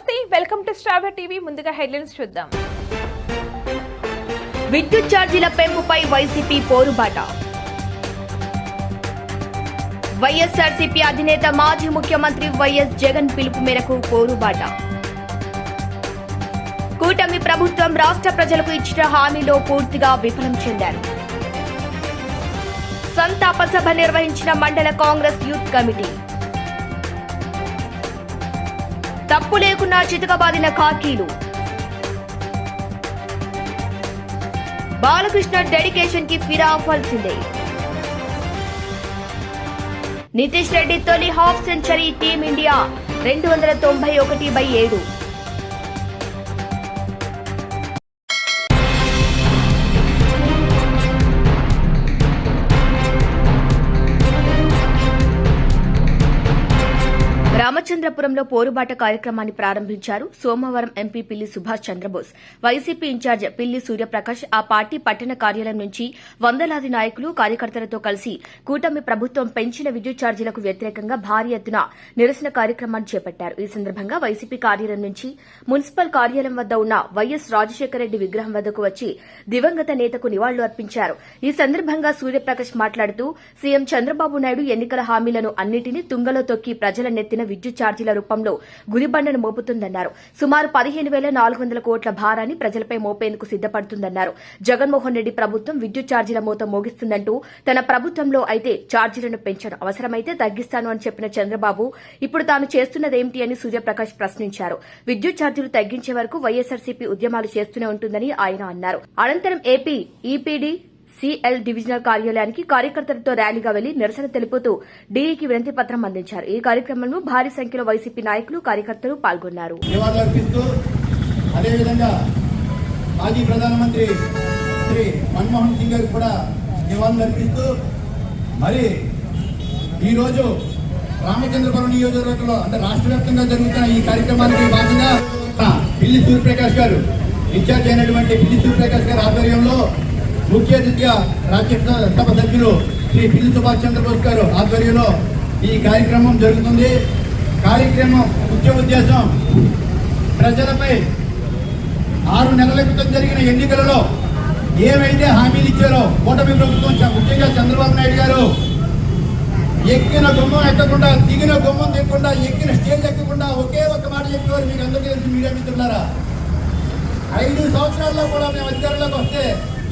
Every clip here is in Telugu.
నమస్తే, వెల్కమ్ టు స్టార్ టీవీ. ముందుగా హెడ్లైన్స్ చూద్దాం. విద్యుత్ ఛార్జీల పెంపుపై వైసీపీ పోరుబాట. వైఎస్ఆర్సీపీ అధినేత మాజీ ముఖ్యమంత్రి వైఎస్ జగన్ పిలుపు మేరకు పోరుబాట. కూటమి ప్రభుత్వం రాష్ట్ర ప్రజలకు ఇచ్చిన హామీలో పూర్తిగా విఫలం చెందారు. సంతాప సభ నిర్వహించిన మండల కాంగ్రెస్ యూత్ కమిటీ. తప్పు లేకున్నా చితకబాదిన ఖాకీలు. బాలకృష్ణ డెడికేషన్ కి ఫిరా అవ్వాల్సిందే. నితీష్ రెడ్డి తొలి హాఫ్ సెంచరీ, టీమిండియా 291/7. రామచంద్రపురంలో పోరుబాట కార్యక్రమాన్ని ప్రారంభించారు. సోమవారం MP Pilli Subhash Chandrabose, YCP incharge పిల్లి సూర్యప్రకాష్ ఆ పార్టీ పట్టణ కార్యాలయం నుంచి వందలాది నాయకులు, కార్యకర్తలతో కలిసి కూటమి ప్రభుత్వం పెంచిన విద్యుత్ ఛార్జీలకు వ్యతిరేకంగా భారీ ఎత్తున నిరసన కార్యక్రమాన్ని చేపట్టారు. ఈ సందర్భంగా వైసీపీ కార్యాలయం నుంచి మున్సిపల్ కార్యాలయం వద్ద ఉన్న వైఎస్ రాజశేఖర రెడ్డి విగ్రహం వద్దకు వచ్చి దివంగత నేతకు నివాళులు అర్పించారు. ఈ సందర్భంగా సూర్యప్రకాష్ మాట్లాడుతూ సీఎం చంద్రబాబు నాయుడు ఎన్నికల హామీలను అన్నింటినీ తుంగలో తొక్కి ప్రజల నెత్తిన విద్యుత్ ఛార్జీల రూపంలో గురిబండను మోపుతుందన్నారు. సుమారు 15,400 కోట్ల భారాన్ని ప్రజలపై మోపేందుకు సిద్దపడుతుందన్నారు. జగన్మోహన్ రెడ్డి ప్రభుత్వం విద్యుత్ ఛార్జీల మోత మోగిస్తుందంటూ తన ప్రభుత్వంలో అయితే ఛార్జీలను పెంచను, అవసరమైతే తగ్గిస్తాను అని చెప్పిన చంద్రబాబు ఇప్పుడు తాను చేస్తున్నదేమిటి అని సూర్యప్రకాష్ ప్రశ్నించారు. విద్యుత్ ఛార్జీలు తగ్గించే వరకు వైఎస్ఆర్సీపీ ఉద్యమాలు చేస్తూనే ఉంటుందని ఆయన అన్నారు. అనంతరం ఏపీ ఈపీడీ సిఎల్ డివిజనల్ కార్యాలయానికి కార్యకర్తలతో ర్యాలీగా వెళ్లి నిరసన తెలుపుతూ డీఈకి వినతి పత్రం అందించారు. ఈ కార్యక్రమంలో భారీ సంఖ్యలో వైసీపీ నాయకులు, కార్యకర్తలు పాల్గొన్నారు. మాజీ ప్రధానమంత్రి శ్రీ మన్మోహన్ సింగ్ గారికి కూడా నివాళులర్పిస్తూ మరి ఈరోజు రామచంద్రపురం నియోజకవర్గంలో అంటే రాష్ట్ర వ్యాప్తంగా జరుగుతున్న ఈ కార్యక్రమానికి భాగంగా పిల్లి సూర్యప్రకాష్ గారు, ఇన్ఛార్జ్ అయినటువంటి పిల్లి సూర్యప్రకాష్ గారి ఆధ్వర్యంలో ముఖ్య అతిథిగా రాజ్యసభ సభ్యులు శ్రీ పిల్లి సుభాష్ చంద్రబోస్ గారు ఆధ్వర్యంలో ఈ కార్యక్రమం జరుగుతుంది. కార్యక్రమం ముఖ్య ఉద్దేశం ప్రజలపై 6 నెలల క్రితం జరిగిన ఎన్నికలలో ఏవైతే హామీలు ఇచ్చారో కూటమి ప్రభుత్వం, ముఖ్యంగా చంద్రబాబు నాయుడు గారు ఎక్కిన గుమ్మం ఎక్కకుండా, దిగిన గుమ్మం దిగకుండా, ఎక్కిన స్టేజ్ ఎక్కకుండా ఒకే ఒక మాట చెప్పేవారు. మీకు అందరికీ తెలిసి మీడియా మిత్రులారా, 5 సంవత్సరాల్లో కూడా మేము అధికారంలోకి వస్తే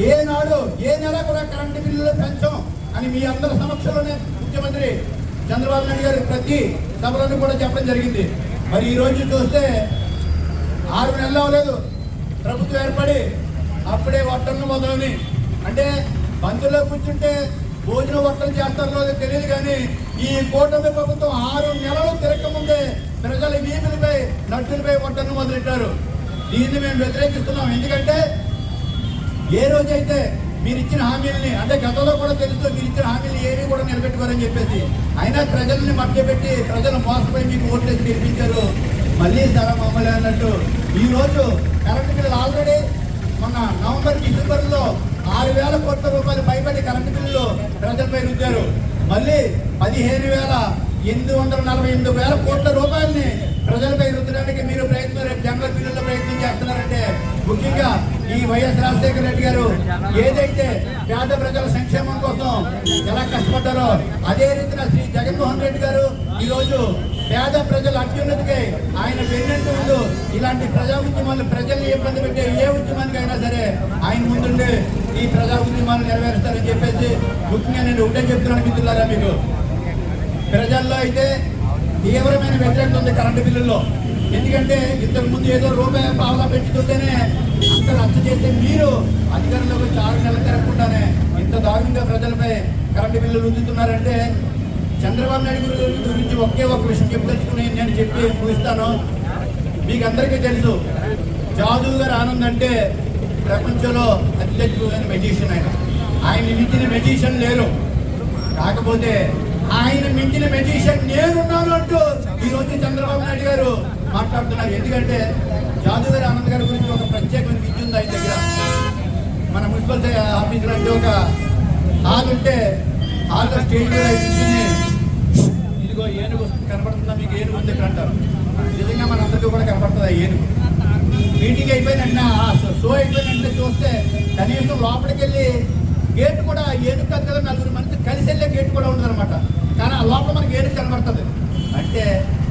ఏ నెల కూడా కరెంటు బిల్లులు పెంచం అని మీ అందరి సమక్షంలోనే ముఖ్యమంత్రి చంద్రబాబు నాయుడు గారు ప్రతి సభలను కూడా చెప్పడం జరిగింది. మరి ఈ రోజు చూస్తే 6 నెలలు అవ్వలేదు ప్రభుత్వం ఏర్పడి, అప్పుడే వట్టలను మొదలని అంటే బంధువుల్లో కూర్చుంటే భోజనం వట్టలు చేస్తారో తెలియదు కానీ ఈ కూటమి ప్రభుత్వం 6 నెలలు తిరగకముందే ప్రజల వీధులపై, నట్టులపై వట్టలను మొదలెట్టారు. దీన్ని మేము వ్యతిరేకిస్తున్నాం. ఎందుకంటే ఏ రోజైతే మీరు ఇచ్చిన హామీలని, అంటే గతంలో కూడా తెలుసు మీరు ఇచ్చిన హామీలు ఏమీ కూడా నిలబెట్టుకోరని చెప్పేసి, అయినా ప్రజల్ని మభ్యపెట్టి ప్రజలు మోసపోయి మీకు ఓట్లేసి గెలిపించారు. మళ్ళీ చాలా మామూలు అన్నట్టు ఈరోజు కరెంటు బిల్లులు ఆల్రెడీ మొన్న నవంబర్, డిసెంబర్లో 6,000 కోట్ల రూపాయలు పైబడి కరెంటు బిల్లులు ప్రజలపై రుద్దారు. మళ్ళీ 15,848,000 కోట్ల రూపాయలని ప్రజలపై రుద్దడానికి మీరు ప్రయత్నం, రేపు జనవరి బిల్లుల్లో ప్రయత్నం చేస్తున్నారంటే ముఖ్యంగా ఈ వైఎస్ రాజశేఖర రెడ్డి గారు ఏదైతే పేద ప్రజల సంక్షేమం కోసం ఎలా కష్టపడ్డారో అదే రీతిన శ్రీ జగన్మోహన్ రెడ్డి గారు ఈరోజు పేద ప్రజల అత్యున్నతికై ఆయన వెన్నెంటూ ముందు ఇలాంటి ప్రజా ఉద్యమాలు, ప్రజల్ని ఇబ్బంది పెట్టే ఏ ఉద్యమానికి అయినా సరే ఆయన ముందుండి ఈ ప్రజా ఉద్యమాలు నెరవేరుస్తారని చెప్పేసి ముఖ్యంగా నేను ఒకటే చెప్తున్నాను మిత్రులారా, మీకు ప్రజల్లో అయితే తీవ్రమైన వ్యతిరేకత ఉంది కరెంటు బిల్లుల్లో. ఎందుకంటే ఇంతకు ముందు ఏదో రూపాయి పావలా పెంచుతుంటేనే అంత రచ్చ చేస్తే మీరు అధికారంలోకి 6 నెలలు తిరగకుండానే ఇంత దారుణంగా ప్రజలపై కరెంటు బిల్లులు రుద్దుతున్నారంటే చంద్రబాబు నాయుడు గురించి ఒకే ఒక విషయం చెప్పదలుచుకుని నేను చెప్పి ముగిస్తాను. మీకు అందరికీ తెలుసు, జాదూ గారు ఆనంద్ అంటే ప్రపంచంలో అత్యద్భుతమైన మెజిషియన్. ఆయన మించిన మెజిషియన్ లేరు. కాకపోతే ఆయన మించిన మెజిషియన్ నేనున్నాను అంటూ ఈరోజు చంద్రబాబు నాయుడు గారు మాట్లాడుతున్నారు. ఎందుకంటే జాదూ గారి ఆనంద్ గారి గురించి ఒక ప్రత్యేకమైన విద్య ఉంది ఆయన దగ్గర. మన మున్సిపల్ ఆఫీసులో అంటే ఒక హాల్ ఉంటే హాల్లో స్టేజ్ మీద కూర్చుని ఇదిగో ఏనుగు కనపడుతుందా మీకు? ఏనుగు ఉంది ఇక్కడ అంటారు. నిజంగా మనందరికీ కూడా కనపడుతుంది ఆ ఏనుగు. మీటింగ్ అయిపోయిందంటే, షో అయిపోయిందంటే చూస్తే కనీసం లోపలికి వెళ్ళి గేట్ కూడా ఏనుగు కాదు కదా, నలుగురు మంది కలిసి వెళ్ళే గేట్ కూడా ఉండదు అనమాట. కానీ ఆ లోపల మనకి ఏనుగు కనబడుతుంది. అంటే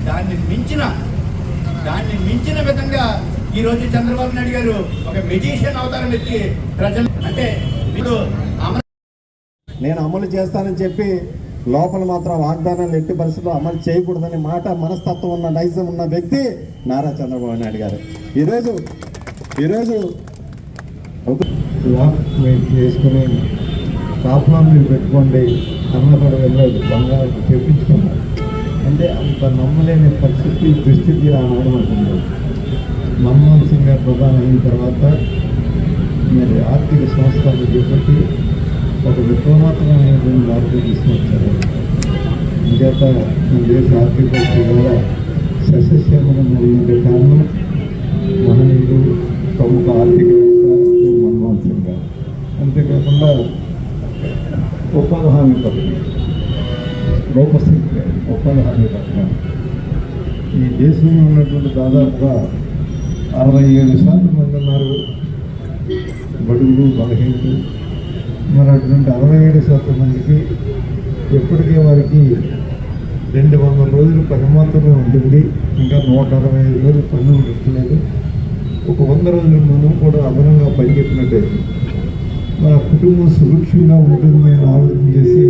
దాన్ని మించిన విధంగా ఈరోజు చంద్రబాబు నాయుడు గారు ఒక మెజిషియన్ అవతారం ఎత్తి ప్రజలు అంటే మీరు నేను అమలు చేస్తానని చెప్పి లోపల మాత్రం వాగ్దానాలు ఎట్టి పరిస్థితుల్లో అమలు చేయకూడదనే మాట మనస్తత్వం ఉన్న నైజం ఉన్న వ్యక్తి నారా చంద్రబాబు నాయుడు గారు. ఈరోజు చేసుకుని కాపులా మీరు పెట్టుకోండి అన్నపడ వెళ్ళదు బంగారం తెప్పించుకున్నారు. అంటే అంత నమ్మలేని పరిస్థితి దుస్థితి ఆనాడు ఉంటుంది. మన్మోహన్ సింగ్ గారు ప్రధాని అయిన తర్వాత మరి ఆర్థిక సంస్థలు చేపట్టి ఒక విప్లవాత్మకమైనటువంటి మార్పు తీసుకొచ్చారు. ఇంకేత ఈ దేశ ఆర్థిక పరిస్థితి కూడా సస్యశ్యామలం జరిగిన కారణం మహనీయుడు ప్రముఖ ఆర్థికవేత్త మన్మోహన్ సింగ్ గారు. అంతేకాకుండా ఉపాధి హామీ పథకం రూపశిల్పి ఉపాధి హామీ పథకం ఈ దేశంలో ఉన్నటువంటి దాదాపుగా 67% మంది ఉన్నారు బడుగులు బలహీనులు. మరి అటువంటి 67% మందికి ఎప్పటికే వారికి 200 రోజులు పని మాత్రమే ఉంటుంది. ఇంకా 165 రోజులు పన్ను పెట్టలేదు. ఒక 100 రోజులు మనం కూడా అదనంగా పనిచేసినట్టయితే మన కుటుంబం సురక్షంగా ఉంటుందని ఆలోచన చేసి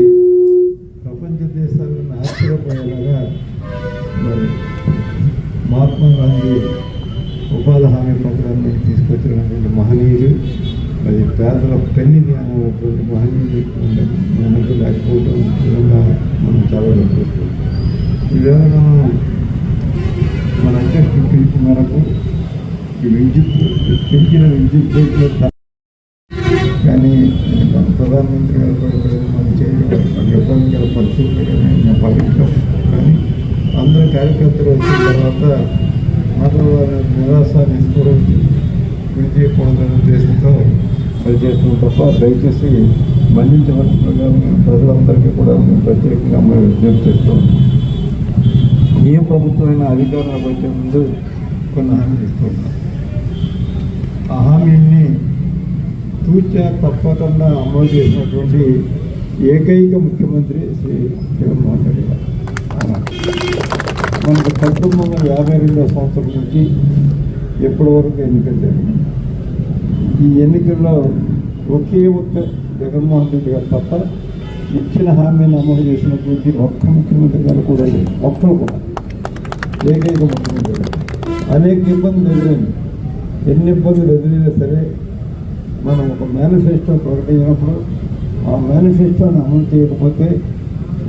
ప్రపంచ దేశాలను ఆశ్చర్యపోయేలాగా మరి మహాత్మా గాంధీ ఉపాధి హామీ పథకాన్ని తీసుకొచ్చినటువంటి మహనీయులు, మరి పేదల పెన్నిది అనేటువంటి మహనీయులు మనకు లేకపోవడం విధంగా మనం చాలా గొప్పస్తున్నాం. ఈవేళ మనం మన అధ్యక్షుడు పిలుపు మేరకు పెంచిన విద్యుత్ రేట్లు కానీ ప్రధానమంత్రి గారు మనం చేయడం ఇబ్బందికర పరిస్థితులు భావించాం. కానీ అందరూ కార్యకర్తలు వచ్చిన తర్వాత మాట్లాడాలని నిరాశ నిస్పృహం విడిచేయకూడదనే ఉద్దేశంతో పనిచేస్తున్నాం తప్ప దయచేసి మన్నించవలసిందిగా ప్రజలందరికీ కూడా మేము ప్రత్యేకంగా మేము విజ్ఞప్తి చేస్తాం. ఏ ప్రభుత్వమైన అధికారంలోకి వచ్చే ముందు కొన్ని హామీలు ఇస్తున్నాం. ఆ హామీని తూచా తప్పకుండా అమలు చేసినటువంటి ఏకైక ముఖ్యమంత్రి శ్రీ జగన్మోహన్ రెడ్డి గారు. మనకు 1952 సంవత్సరం నుంచి ఎప్పటి వరకు ఎన్నికలు జరిగినాయి. ఈ ఎన్నికల్లో ఒకే ఒక్క జగన్మోహన్ రెడ్డి గారు తప్ప ఇచ్చిన హామీని అమలు చేసినటువంటి ఒక్క ముఖ్యమంత్రి గారు కూడా లేదు. ఒక్కరు కూడా ఏకైక ముఖ్యమంత్రి గారు. అనేక ఇబ్బందులు ఎదురైంది. ఎన్ని ఇబ్బందులు ఎదురైనా సరే మనం ఒక మేనిఫెస్టో ప్రకటించినప్పుడు ఆ మేనిఫెస్టోని అమలు చేయకపోతే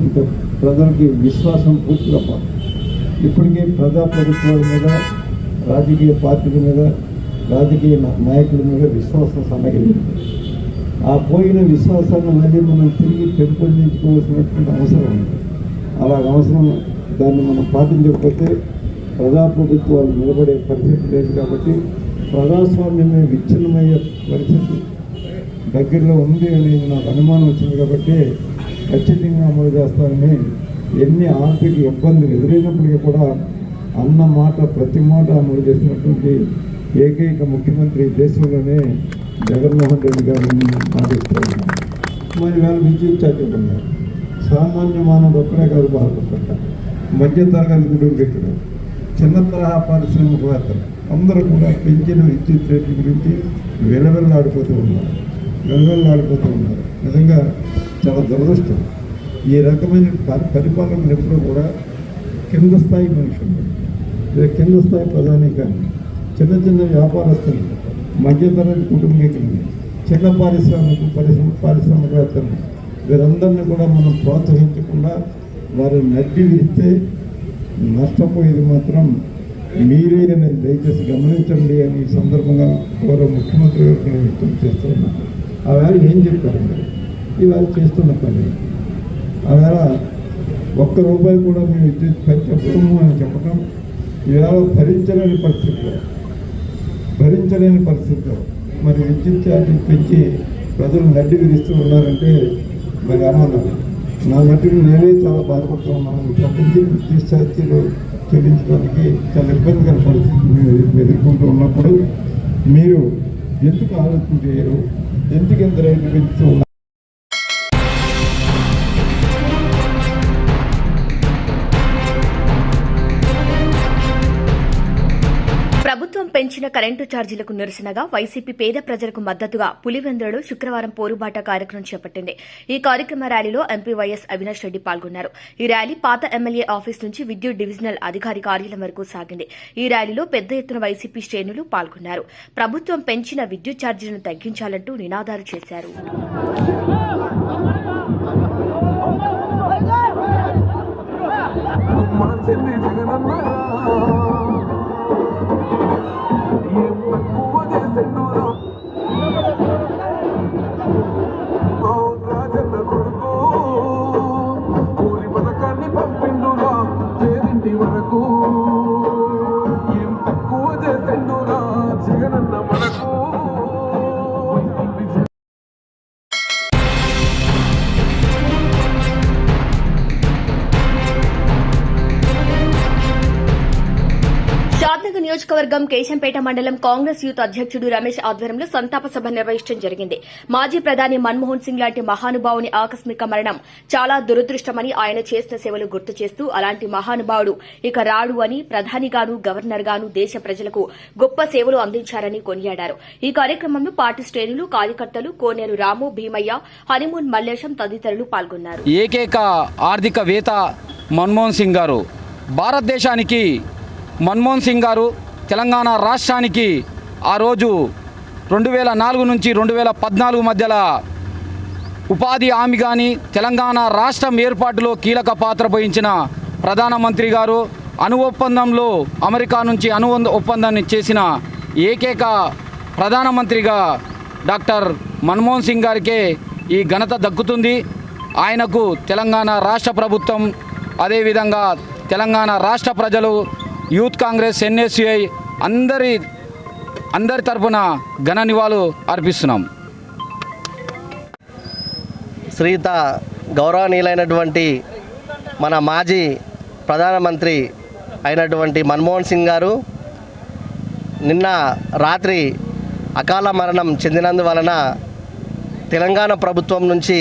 ఇంకా ప్రజలకి విశ్వాసం పూర్తిగా పోతుంది. ఇప్పటికీ ప్రజాప్రభుత్వాల మీద, రాజకీయ పార్టీల మీద, రాజకీయ నాయకుల మీద విశ్వాసం సన్నగిలింది. ఆ పోయిన విశ్వాసాన్ని మళ్ళీ మనం తిరిగి పెంపొందించుకోవాల్సినటువంటి అవసరం ఉంది. అలాగ అవసరం దాన్ని మనం పాటించకపోతే ప్రజాప్రభుత్వాలు నిలబడే పరిస్థితి లేదు. కాబట్టి ప్రజాస్వామ్యమే విచ్ఛిన్నమయ్యే పరిస్థితి దగ్గరలో ఉంది అనేది నాకు అనుమానం వచ్చింది. కాబట్టి ఖచ్చితంగా అమలు చేస్తానని ఎన్ని ఆర్థిక ఇబ్బందులు ఎదురైనప్పటికీ కూడా అన్న మాట ప్రతి మాట అమలు చేసినటువంటి ఏకైక ముఖ్యమంత్రి దేశంలోనే జగన్మోహన్ రెడ్డి గారిని మాటిస్తున్నాను. మరి వాళ్ళు విద్యుత్ ఛార్జీలు ఉన్నారు. సామాన్య మానవుడు ఒక్కడే కాదు బాధపడతారు. మధ్యతరగతి కుటుంబీకులు, చిన్న తరహా పారిశ్రామికవేత్తలు అందరూ కూడా పెంచిన విద్యుత్ రేట్ల గురించి వెలవెల్లాడిపోతూ ఉన్నారు. నిజంగా చాలా దురదృష్టం. ఈ రకమైన పరిపాలన ఎప్పుడూ కూడా కింద స్థాయి మనుషులు, కింద స్థాయి ప్రధానికాన్ని, చిన్న చిన్న వ్యాపారస్తులు, మధ్యతరగతి కుటుంబీకులని, చిన్న పారిశ్రామికవేత్తలు వీరందరినీ కూడా మనం ప్రోత్సహించకుండా వారు నడ్డి విరిస్తే నష్టపోయేది మాత్రం మీరే అనేది దయచేసి గమనించండి అని ఈ సందర్భంగా గౌరవ ముఖ్యమంత్రి గారికి నేను విజ్ఞప్తి చేస్తున్నాను. ఆవేళ ఏం చెప్పారు? ఇవాళ చేస్తున్న పని ఆవేళ ₹1 కూడా మేము విద్యుత్ పెంచము అని చెప్పడం ఇవాళ భరించలేని పరిస్థితిలో మరి విద్యుత్ ఛార్జీలు పెంచి ప్రజలు నడ్డి విరిస్తూ ఉన్నారంటే మరి అమలు నా మట్టుకు నేనే చాలా బాధపడుతూ ఉన్నాను. ప్రతి విద్యుత్ ఛార్జీలు చెల్లించడానికి చాలా ఇబ్బందికర పరిస్థితి మేము ఎదుర్కొంటూ ఉన్నప్పుడు మీరు ఎందుకు ఆలోచన చేయరు? ఎందుకు ఎంత రేట్లు పెంచుతూ ఉన్నారు? ప్రభుత్వం పెంచిన కరెంటు ఛార్జీలకు నిరసనగా వైసీపీ పేద ప్రజలకు మద్దతుగా పులివెందులలో శుక్రవారం పోరుబాట కార్యక్రమం చేపట్టింది. ఈ కార్యక్రమ ర్యాలీలో ఎంపీ వైఎస్ అవినాష్ రెడ్డి పాల్గొన్నారు. ఈ ర్యాలీ పాత ఎమ్మెల్యే ఆఫీస్ నుంచి విద్యుత్ డివిజనల్ అధికారి కార్యాలయం వరకు సాగింది. ఈ ర్యాలీలో పెద్ద ఎత్తున వైసీపీ శ్రేణులు పాల్గొన్నారు. ప్రభుత్వం పెంచిన విద్యుత్ ఛార్జీలను తగ్గించాలంటూ నినాదాలు చేశారు. షాద్నగర్ నియోజకవర్గం కేశంపేట మండలం కాంగ్రెస్ యూత్ అధ్యకుడు రమేష్ ఆధ్వర్యంలో సంతాప సభ నిర్వహించడం జరిగింది. మాజీ ప్రధాని మన్మోహన్ సింగ్ లాంటి మహానుభావుని ఆకస్మిక మరణం చాలా దురదృష్టమని, ఆయన చేసిన సేవలు గుర్తు చేస్తూ అలాంటి మహానుభావుడు ఇక రాడు అని, ప్రధానిగాను గవర్నర్గాను దేశ ప్రజలకు గొప్ప సేవలు అందించారని కొనియాడారు. ఈ కార్యక్రమంలో పార్టీ శ్రేణులు, కార్యకర్తలు కోనేరు రాము, భీమయ్య, హనీమూన్ మల్లేశం తదితరులు పాల్గొన్నారు. ఏకైక ఆర్థికవేత్త మన్మోహన్ సింగ్ గారు, భారతదేశానికి మన్మోహన్ సింగ్ గారు తెలంగాణ రాష్ట్రానికి ఆ రోజు 2004 నుంచి 2014 మధ్యలో ఉపాధి హామీ కానీ తెలంగాణ రాష్ట్రం ఏర్పాటులో కీలక పాత్ర వహించిన ప్రధానమంత్రి గారు, అణు ఒప్పందంలో అమెరికా నుంచి అణు ఒప్పందాన్ని చేసిన ఏకైక ప్రధానమంత్రిగా డాక్టర్ మన్మోహన్ సింగ్ గారికే ఈ ఘనత దక్కుతుంది. ఆయనకు తెలంగాణ రాష్ట్ర ప్రభుత్వం, అదేవిధంగా తెలంగాణ రాష్ట్ర ప్రజలు, యూత్ కాంగ్రెస్, ఎన్ఎస్యుఐ అందరి తరఫున ఘన నివాళులు అర్పిస్తున్నాం. శ్రీయుత గౌరవనీయులైనటువంటి మన మాజీ ప్రధానమంత్రి అయినటువంటి మన్మోహన్ సింగ్ గారు నిన్న రాత్రి అకాల మరణం చెందినందువలన తెలంగాణ ప్రభుత్వం నుంచి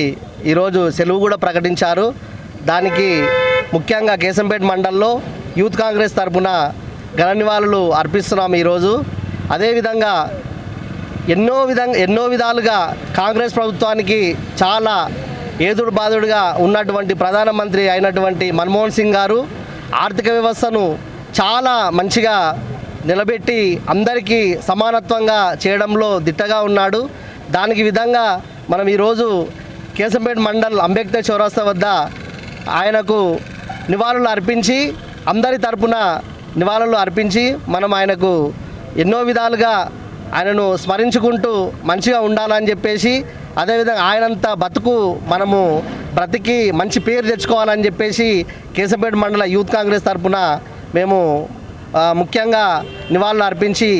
ఈరోజు సెలవు కూడా ప్రకటించారు. దానికి ముఖ్యంగా కేశంపేట మండలంలో యూత్ కాంగ్రెస్ తరఫున ఘన నివాళులు అర్పిస్తున్నాం ఈరోజు. అదేవిధంగా ఎన్నో విధాలుగా కాంగ్రెస్ ప్రభుత్వానికి చాలా ఏదుడు బాదుడుగా ఉన్నటువంటి ప్రధానమంత్రి అయినటువంటి మన్మోహన్ సింగ్ గారు ఆర్థిక వ్యవస్థను చాలా మంచిగా నిలబెట్టి అందరికీ సమానత్వంగా చేయడంలో దిట్టగా ఉన్నాడు. దానికి విధంగా మనం ఈరోజు కేశంపేట మండల్ అంబేద్కర్ చౌరస్తా వద్ద ఆయనకు నివాళులు అర్పించి, అందరి తరపున నివాళులు అర్పించి మనం ఆయనకు ఎన్నో విధాలుగా ఆయనను స్మరించుకుంటూ మంచిగా ఉండాలని చెప్పేసి, అదేవిధంగా ఆయనంత బతుకు మనము బ్రతికి మంచి పేరు తెచ్చుకోవాలని చెప్పేసి కేశంపేట మండల యూత్ కాంగ్రెస్ తరపున మేము ముఖ్యంగా నివాళులు అర్పించి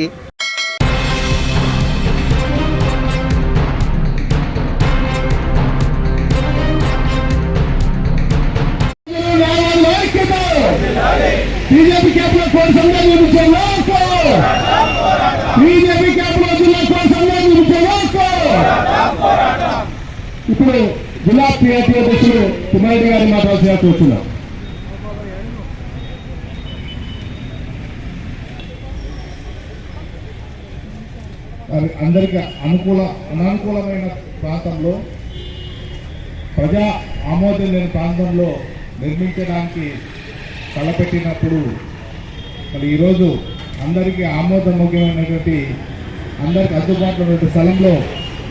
बीजेपी कैंपలో కోడి సంఘాలు నిర్మించేందుకు బీజేపీ క్యాంపులో జిల్లా కోడి సంఘాలు నిర్మించేందుకు ఇప్పుడు జిల్లా పిఆర్టీ అధ్యక్షుడు కుమారెడ్డి గారు మాట్లాడాల్సిన కోరుతున్నాం. అందరికీ అనానుకూలమైన ప్రాంతంలో, ప్రజా ఆమోదం లేని ప్రాంతంలో నిర్మించడానికి తలపెట్టినప్పుడు మరి ఈరోజు అందరికీ ఆమోదయోగ్యమైనటువంటి, అందరికి అందుబాటులో ఉన్న స్థలంలో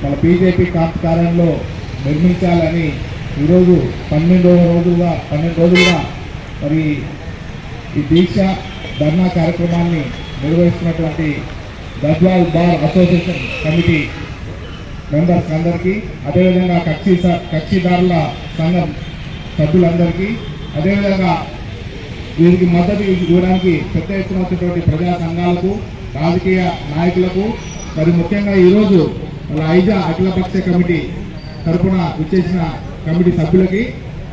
మన బీజేపీ కార్యాలయంలో నిర్మించాలని ఈరోజు 12 రోజులుగా మరి ఈ దీక్ష ధర్నా కార్యక్రమాన్ని నిర్వహిస్తున్నటువంటి Gadwal bar association committee members అందరికీ, అదేవిధంగా కక్షిదారుల సంఘం సభ్యులందరికీ, అదేవిధంగా వీరికి మద్దతు ఇవ్వడానికి పెద్ద ఎత్తున వచ్చినటువంటి ప్రజా సంఘాలకు, రాజకీయ నాయకులకు, మరి ముఖ్యంగా ఈరోజు ఐజా అఖిలపక్ష కమిటీ తరఫున విచ్చేసిన కమిటీ సభ్యులకి,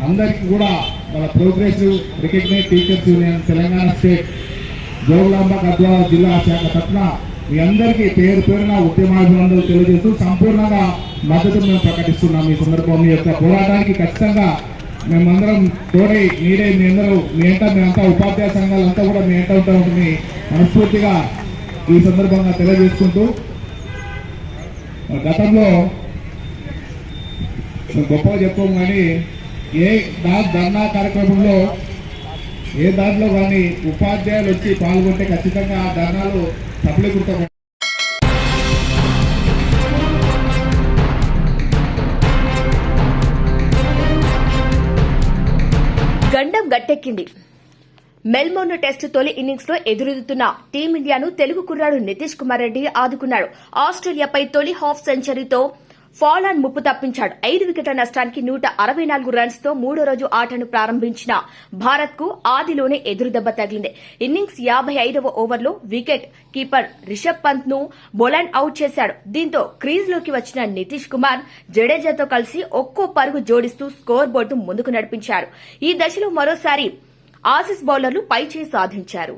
అందరికీ కూడా మన progressive recognise teachers union Telangana state Jogulamba Gadwal జిల్లా శాఖ తరఫున మీ అందరికీ పేరు పేరున ఉద్యమాభినందనలు తెలియజేస్తూ సంపూర్ణంగా మద్దతు మేము ప్రకటిస్తున్నాం. ఈ సందర్భం మీ యొక్క పోరాటానికి ఖచ్చితంగా మేమందరం తోడై మీరే మీ అందరూ మేమంతా ఉపాధ్యాయ సంఘాలంతా కూడా మీ ఎంట ఉంటామని మనస్ఫూర్తిగా ఈ సందర్భంగా తెలియజేసుకుంటూ, గతంలో గొప్పగా చెప్పాము కానీ ఏ ధర్నా కార్యక్రమంలో ఏ దాంట్లో కానీ ఉపాధ్యాయులు వచ్చి పాల్గొంటే ఖచ్చితంగా ఆ ధర్నాలు సఫలీకృతం. గండం గట్టెక్కింది. మెల్బోర్న్ టెస్ట్ తొలి ఇన్నింగ్స్ లో ఎదురెదుతున్న టీమిండియాను తెలుగు కుర్రాడు నితీష్ కుమార్ రెడ్డి ఆదుకున్నాడు. ఆస్ట్రేలియాపై తొలి హాఫ్ సెంచరీతో ఫాలాన్ ముప్పు తప్పించాడు. 5 వికెట్ల నష్టానికి 164 రన్స్ తో మూడో రోజు ఆటను ప్రారంభించిన భారత్ కు ఆదిలోనే ఎదురుదెబ్బ తగిలింది. ఇన్నింగ్స్ 55వ ఓవర్లో వికెట్ కీపర్ రిషబ్ పంత్ ను బొలాండ్ అవుట్ చేశాడు. దీంతో క్రీజ్ లోకి వచ్చిన నితీష్ కుమార్ జడేజాతో కలిసి ఒక్కో పరుగు జోడిస్తూ స్కోర్ బోర్డు ముందుకు నడిపించారు. ఈ దశలో మరోసారి ఆసీస్ బౌలర్లు పైచేయి సాధించారు.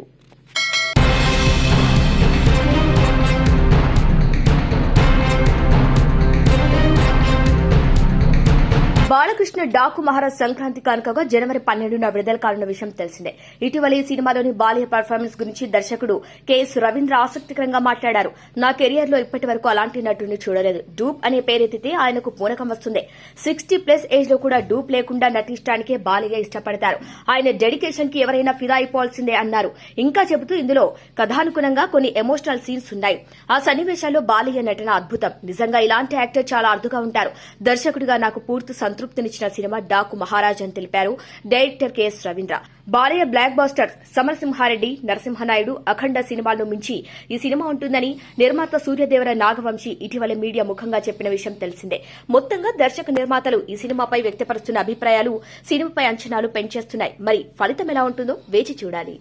బాలకృష్ణ డాకు మహారాజ్ సంక్రాంతి కానుకగా జనవరి 12న విడుదల కానున్న విషయం తెలిసిందే. ఇటీవల ఈ సినిమాలోని బాలయ్య పర్ఫార్మెన్స్ గురించి దర్శకుడు కెఎస్ రవీంద్ర ఆసక్తికరంగా మాట్లాడారు. నా కెరియర్ లో ఇప్పటి వరకు అలాంటి నటుడిని చూడలేదు. డూప్ అనే పేరెత్తితే ఆయనకు పూనకం వస్తుంది. 60+ ఏజ్ లో కూడా డూప్ లేకుండా నటించడానికే బాలయ్య ఇష్టపడతారు. ఆయన డెడికేషన్ కి ఎవరైనా ఫిదా అయిపోవాల్సిందే అన్నారు. ఇంకా చెబుతూ ఇందులో కథానుగుణంగా కొన్ని ఎమోషనల్ సీన్స్ ఉన్నాయి. ఆ సన్నివేశాల్లో బాలయ్య నటన అద్భుతం. నిజంగా ఇలాంటి యాక్టర్ చాలా అరుదుగా ఉంటారు. దర్శకుడిగా నాకు పూర్తి సంతృప్తినిచ్చిన సినిమా డాకు మహారాజ్ అని తెలిపారు director KS Ravindra. Balayya blockbusters Samarasimha Reddy, Narasimha Naidu, Akhanda సినిమాలను మించి ఈ సినిమా ఉంటుందని నిర్మాత సూర్యదేవర నాగవంశీ ఇటీవల మీడియా ముఖంగా చెప్పిన విషయం తెలిసిందే. మొత్తంగా దర్శక నిర్మాతలు ఈ సినిమాపై వ్యక్తపరుస్తున్న అభిప్రాయాలు సినిమాపై అంచనాలు పెంచేస్తున్నాయి. మరి ఫలితం ఎలా ఉంటుందో వేచి చూడాలి.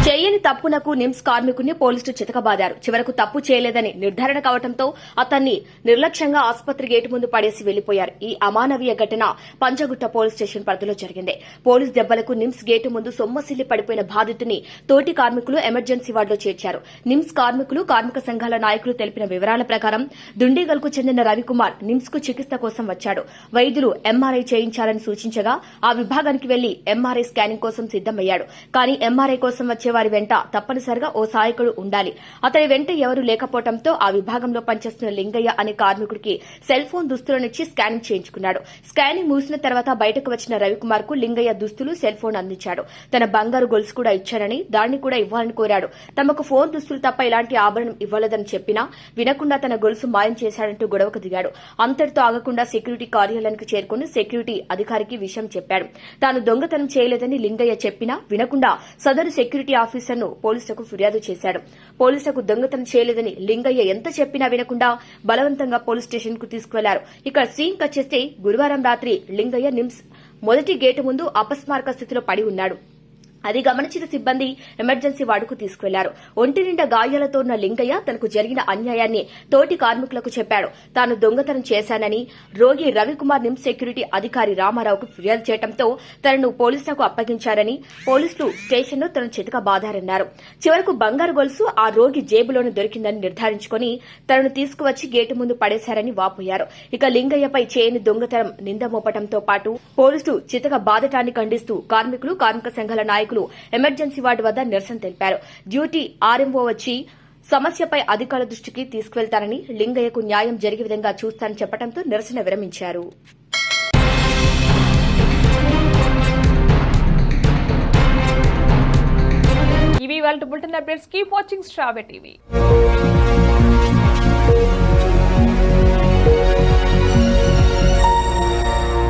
చేయని తప్పునకు నిమ్స్ కార్మికుడిని పోలీసులు చితకబాదారు. చివరకు తప్పు చేయలేదని నిర్ధారణ కావడంతో అతన్ని నిర్లక్ష్యంగా ఆసుపత్రి గేటు ముందు పడేసి వెళ్లిపోయారు. ఈ అమానవీయ ఘటన పంజగుట్ట పోలీస్ స్టేషన్ పరిధిలో జరిగింది. పోలీస్ దెబ్బలకు నిమ్స్ గేటు ముందు సొమ్మసిల్లి పడిపోయిన బాధితుని తోటి కార్మికులు ఎమర్జెన్సీ వార్డులో చేర్చారు. నిమ్స్ కార్మికులు, కార్మిక సంఘాల నాయకులు తెలిపిన వివరాల ప్రకారం దుండిగల్కు చెందిన రవికుమార్ నిమ్స్ కు చికిత్స కోసం వచ్చాడు. వైద్యులు ఎంఆర్ఐ చేయించాలని సూచించగా ఆ విభాగానికి వెళ్లి ఎంఆర్ఐ స్కానింగ్ కోసం సిద్దమయ్యాడు. కానీ ఎంఆర్ఐ కోసం వచ్చే వారి వెంట తప్పనిసరిగా ఓ సహాయకుడు ఉండాలి. అతని వెంట ఎవరూ లేకపోవడంతో ఆ విభాగంలో పనిచేస్తున్న లింగయ్య అనే కార్మికుడికి సెల్ ఫోన్ దుస్తులనిచ్చి స్కానింగ్ చేయించుకున్నాడు. స్కానింగ్ ముగిసిన తర్వాత బయటకు వచ్చిన రవికుమార్ కు లింగయ్య దుస్తులు, సెల్ ఫోన్ అందించాడు. తన బంగారు గొలుసు కూడా ఇచ్చానని, దాన్ని కూడా ఇవ్వాలని కోరాడు. తమకు ఫోన్ దుస్తులు తప్ప ఇలాంటి ఆభరణం ఇవ్వలేదని చెప్పినా వినకుండా తన గొలుసు మాయం చేశాడంటూ గొడవకు దిగాడు. అంతటితో ఆగకుండా సెక్యూరిటీ కార్యాలయానికి చేరుకుని సెక్యూరిటీ అధికారికి విషయం చెప్పాడు. తాను దొంగతనం చేయలేదని లింగయ్య చెప్పినా వినకుండా సదరు సెక్యూరిటీ ఆఫీసర్ను పోలీసులకు ఫిర్యాదు చేశాడు. పోలీసులకు దొంగతనం చేయలేదని లింగయ్య ఎంత చెప్పినా వినకుండా బలవంతంగా పోలీస్ స్టేషన్ కు తీసుకువెళ్లారు. ఇక్కడ సీన్ కట్ చేస్తే గురువారం రాత్రి లింగయ్య నిమ్స్ మొదటి గేటు ముందు అపస్మారక స్థితిలో పడి ఉన్నాడు. అది గమనించిన సిబ్బంది ఎమర్జెన్సీ వార్డుకు తీసుకువెళ్లారు. ఒంటి నిండా గాయాలతో ఉన్న లింగయ్య తనకు జరిగిన అన్యాయాన్ని తోటి కార్మికులకు చెప్పాడు. తాను దొంగతనం చేశానని రోగి రవికుమార్ నిమ్స్ సెక్యూరిటీ అధికారి రామారావుకు ఫిర్యాదు చేయడంతో తనను పోలీసులకు అప్పగించారని, పోలీసులు స్టేషన్లో తనను చితకబాదారన్నారు. చివరకు బంగారు గొలుసు ఆ రోగి జేబులోనే దొరికిందని నిర్ధారించుకుని తనను తీసుకువచ్చి గేటు ముందు పడేశారని వాపోయారు. ఇక లింగయ్యపై చేయని దొంగతనం నింద మోపడంతో పాటు పోలీసులు చితక బాదటాన్ని ఖండిస్తూ కార్మికులు, కార్మిక సంఘాల నాయకులు ఎమర్జెన్సీ వార్డు వద్ద నిరసన తెలిపారు. డ్యూటీ ఆర్ఎంఓ వచ్చి సమస్యపై అధికారుల దృష్టికి తీసుకువెళ్తారని, లింగయ్యకు న్యాయం జరిగే విధంగా చూస్తానని చెప్పడంతో నిరసన విరమించారు. ఇవి వాళ్ళ బులెటిన్ అప్డేట్స్. కీప్ వాచింగ్ స్ట్రాబె టీవీ.